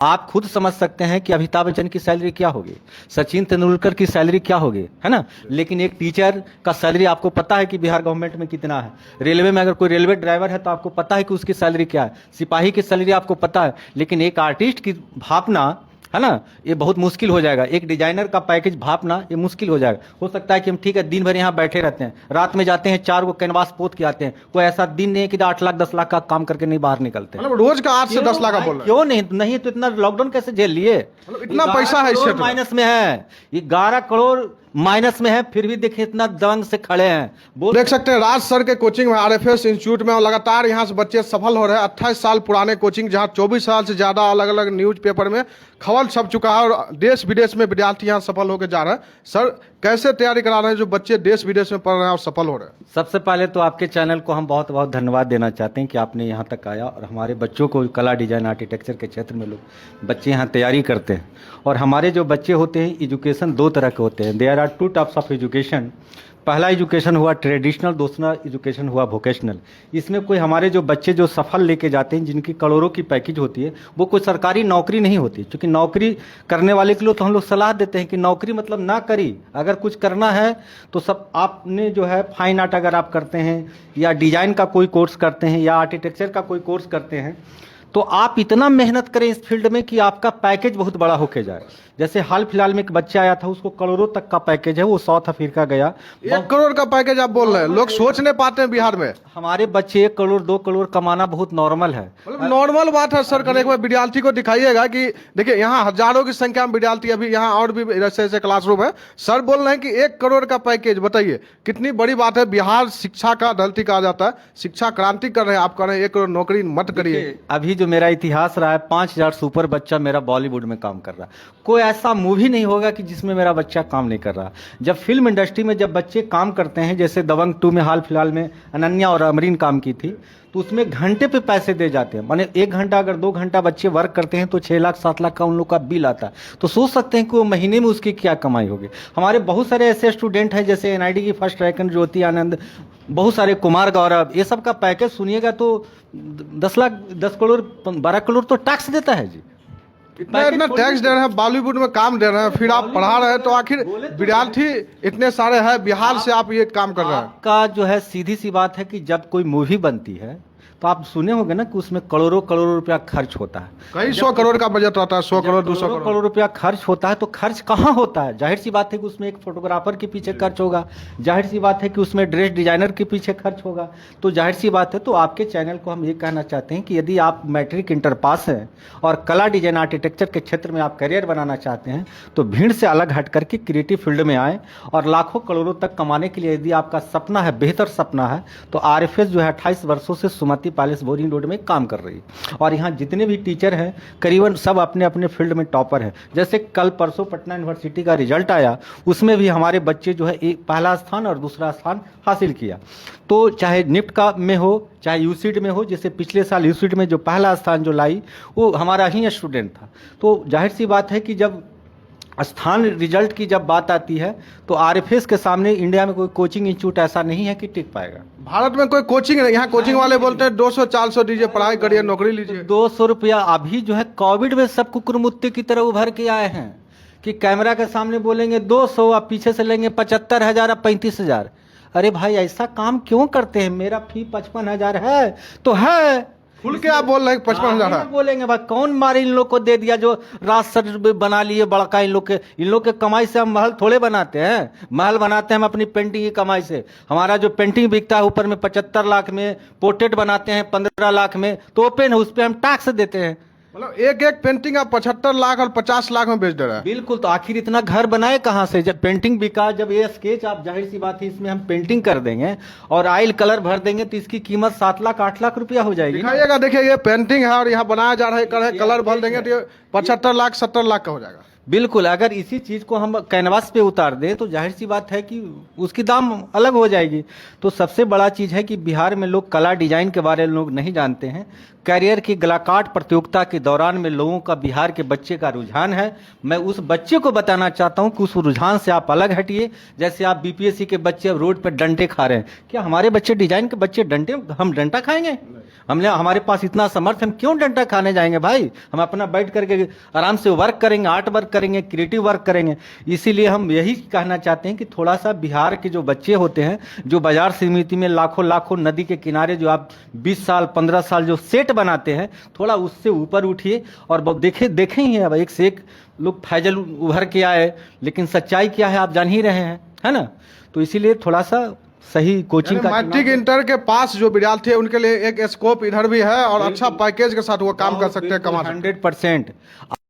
आप खुद समझ सकते हैं कि अमिताभ बच्चन की सैलरी क्या होगी, सचिन तेंदुलकर की सैलरी क्या होगी, है ना। लेकिन एक टीचर का सैलरी आपको पता है कि बिहार गवर्नमेंट में कितना है। रेलवे में अगर कोई रेलवे ड्राइवर है तो आपको पता है कि उसकी सैलरी क्या है। सिपाही की सैलरी आपको पता है। लेकिन एक आर्टिस्ट की भापना, है ना, ये बहुत मुश्किल हो जाएगा। एक डिजाइनर का पैकेज भापना ये मुश्किल हो जाएगा। हो सकता है कि हम ठीक है दिन भर यहाँ बैठे रहते हैं, रात में जाते हैं 4 को कैनवास पोत के आते हैं। कोई ऐसा दिन नहीं है कि 8 लाख 10 लाख का काम करके नहीं बाहर निकलते हैं। मतलब रोज का 8 से 10 लाख का बोल रहे हैं। क्यों नहीं तो इतना लॉकडाउन कैसे झेल लिए। मतलब इतना पैसा है इससे, माइनस में है, 11 करोड़ माइनस में है, फिर भी देखिए इतना दंग से खड़े हैं। देख सकते हैं राज सर के कोचिंग में, आरएफएस इंस्टीट्यूट में लगातार यहाँ से बच्चे सफल हो रहे हैं। 28 साल पुराने कोचिंग, जहाँ 24 साल से ज्यादा अलग अलग न्यूज़पेपर में खबर छप चुका है और देश विदेश में विद्यार्थी यहाँ सफल होकर जा रहे हैं। सर कैसे तैयारी करा रहे हैं जो बच्चे देश विदेश में पढ़ रहे हैं और सफल हो रहे हैं? सबसे पहले तो आपके चैनल को हम बहुत बहुत धन्यवाद देना चाहते हैं कि आपने यहाँ तक आया और हमारे बच्चों को कला डिजाइन आर्किटेक्चर के क्षेत्र में लोग बच्चे यहाँ तैयारी करते हैं। और हमारे जो बच्चे होते हैं, एजुकेशन 2 तरह के होते हैं। There are 2 types of education. पहला एजुकेशन हुआ ट्रेडिशनल, दूसरा एजुकेशन हुआ वोकेशनल। इसमें कोई हमारे जो बच्चे जो सफल लेके जाते हैं, जिनकी करोड़ों की पैकेज होती है, वो कोई सरकारी नौकरी नहीं होती। क्योंकि नौकरी करने वाले के लिए तो हम लोग सलाह देते हैं कि नौकरी मतलब ना करी, अगर कुछ करना है तो सब आपने जो है फाइन आर्ट अगर आप करते हैं या डिजाइन का कोई कोर्स करते हैं या आर्किटेक्चर का कोई कोर्स करते हैं तो आप इतना मेहनत करें इस फील्ड में कि आपका पैकेज बहुत बड़ा होके जाए। जैसे हाल फिलहाल में एक बच्चा आया था, उसको करोड़ों तक का पैकेज है, वो साउथ अफ्रीका गया। 1 करोड़ का पैकेज आप बोल रहे हैं? लोग सोच नहीं पाते हैं बिहार में। हमारे बच्चे 1 करोड़ 2 करोड़ कमाना बहुत नॉर्मल है। मतलब नॉर्मल बात है सर। एक बार विद्यार्थी को दिखाइएगा कि देखिए यहाँ हजारों की संख्या में विद्यार्थी, अभी यहाँ और भी ऐसे ऐसे क्लासरूम है। सर बोल रहे हैं कि 1 करोड़ का पैकेज, बताइए कितनी बड़ी बात है। बिहार शिक्षा का धरती कहा जाता है, शिक्षा क्रांति कर रहे हैं। आप कह रहे हैं 1 करोड़ नौकरी मत करिए। अभी जो मेरा इतिहास रहा है, 5000 सुपर बच्चा मेरा बॉलीवुड में काम कर रहा है। कोई ऐसा मूवी नहीं होगा कि जिसमें मेरा बच्चा काम नहीं कर रहा। जब फिल्म इंडस्ट्री में जब बच्चे काम करते हैं, जैसे दबंग 2 में हाल फिलहाल में अनन्या और अमरीन काम की थी, तो उसमें घंटे पे पैसे दे जाते हैं। माने 1 घंटा अगर 2 घंटा बच्चे वर्क करते हैं तो 6 लाख 7 लाख का उन लोग का बिल आता है। तो सोच सकते हैं कि वो महीने में उसकी क्या कमाई होगी। हमारे बहुत सारे ऐसे स्टूडेंट हैं, जैसे एनआईडी की फर्स्ट रैंक ज्योति आनंद, बहुत सारे कुमार गौरव, ये सब का पैकेज सुनिएगा तो 10 लाख 10 करोड़ 12 करोड़ तो टैक्स देता है जी। इतना टैक्स दे रहे हैं, बॉलीवुड में काम दे रहे हैं, फिर आप पढ़ा रहे हैं। तो आखिर विद्यार्थी इतने सारे हैं बिहार से, आप ये काम कर रहे हैं। आपका जो है सीधी सी बात है कि जब कोई मूवी बनती है तो आप सुने होंगे ना कि उसमें करोड़ों करोड़ रुपया खर्च होता है। कई 100 करोड़ का बजट रहता है, 100 करोड़ 200 करोड़ रुपया खर्च होता है। तो खर्च कहाँ होता है? जाहिर सी बात है कि उसमें एक फोटोग्राफर के पीछे खर्च होगा, जाहिर सी बात है कि उसमें ड्रेस डिजाइनर के पीछे खर्च होगा। तो जाहिर सी बात है, तो आपके चैनल को हम ये कहना चाहते हैं कि यदि आप मैट्रिक इंटर पास हैं और कला डिजाइन आर्किटेक्चर के क्षेत्र में आप करियर बनाना चाहते हैं तो भीड़ से अलग हट करके क्रिएटिव फील्ड में आए और लाखों करोड़ों तक कमाने के लिए यदि आपका सपना है, बेहतर सपना है, तो आरएफएस जो है 28 वर्षों से सुमति पैलेस बोरिंग रोड में काम कर रही है। और यहाँ जितने भी टीचर हैं करीबन सब अपने अपने फील्ड में टॉपर हैं। जैसे कल परसों पटना यूनिवर्सिटी का रिजल्ट आया, उसमें भी हमारे बच्चे जो है एक पहला स्थान और दूसरा स्थान हासिल किया। तो चाहे निफ्ट का में हो चाहे यूसीड में हो, जैसे पिछले साल यूसीड में जो पहला स्थान जो लाई वो हमारा ही स्टूडेंट था। तो जाहिर सी बात है कि जब स्थान रिजल्ट की जब बात आती है तो आरएफएस के सामने इंडिया में कोई कोचिंग इंस्टीट्यूट ऐसा नहीं है कि टिक पाएगा। भारत में कोई कोचिंग नहीं। यहाँ कोचिंग वाले बोलते हैं 200-400 दीजिए, पढ़ाई करिए, नौकरी लीजिए। 200 रुपया अभी जो है कोविड में सब कुकुरमुत्ते की तरह उभर के आए हैं कि कैमरा के सामने बोलेंगे 200, आप पीछे से लेंगे 75,000 और 35,000। अरे भाई ऐसा काम क्यों करते हैं? मेरा फी 55,000 है तो है। खुल के आप बोल रहे हैं 55,000 बोलेंगे भाई कौन मारे इन लोग को दे दिया जो राज सर बना लिए बड़का। इन लोग के कमाई से हम महल थोड़े बनाते हैं। महल बनाते हैं हम अपनी पेंटिंग की कमाई से। हमारा जो पेंटिंग बिकता है ऊपर में 75 लाख में, पोर्ट्रेट बनाते हैं 15 लाख में, तो ओपन है उस पर हम टैक्स देते हैं। मतलब एक एक पेंटिंग आप 75 लाख और 50 लाख में बेच दे रहा है। बिल्कुल। तो आखिर इतना घर बनाए कहाँ से? जब पेंटिंग बिका, जब ये स्केच, आप जाहिर सी बात है इसमें हम पेंटिंग कर देंगे और आयल कलर भर देंगे तो इसकी कीमत 7 लाख 8 लाख रुपया हो जाएगी। दिखाइएगा, देखिए ये पेंटिंग है और यहाँ बनाया जा रहा है, कलर भर देंगे तो 75 लाख 70 लाख का हो जाएगा। बिल्कुल, अगर इसी चीज़ को हम कैनवास पे उतार दें तो जाहिर सी बात है कि उसकी दाम अलग हो जाएगी। तो सबसे बड़ा चीज़ है कि बिहार में लोग कला डिजाइन के बारे में लोग नहीं जानते हैं। कैरियर की गलाकाट प्रतियोगिता के दौरान में लोगों का बिहार के बच्चे का रुझान है। मैं उस बच्चे को बताना चाहता हूं कि उस रुझान से आप अलग हटिए। जैसे आप बीपीएससी के बच्चे अब रोड पर डंडे खा रहे हैं, क्या हमारे बच्चे डिजाइन के बच्चे हम डंडा खाएंगे? हमने हमारे पास इतना समर्थ, हम क्यों डंडा खाने जाएंगे भाई? हम अपना बैठ करके आराम से वर्क करेंगे, आर्ट वर्क करेंगे, क्रिएटिव वर्क करेंगे। इसीलिए हम यही कहना चाहते हैं कि थोड़ा सा बिहार के जो बच्चे होते हैं, जो बाजार समिति में लाखों लाखों नदी के किनारे जो आप 20 साल 15 साल जो सेट बनाते हैं, थोड़ा उससे ऊपर उठिए। और देखें ही है, अब एक से एक लोग फैजल उभर के आए, लेकिन सच्चाई क्या है आप जान ही रहे हैं, है ना? तो इसीलिए थोड़ा सा सही कोचिंग का मैट्रिक इंटर के पास जो विद्यार्थी है उनके लिए एक स्कोप इधर भी है और अच्छा पैकेज के साथ वो काम कर सकते हैं, कमा सकते हैं। 100%।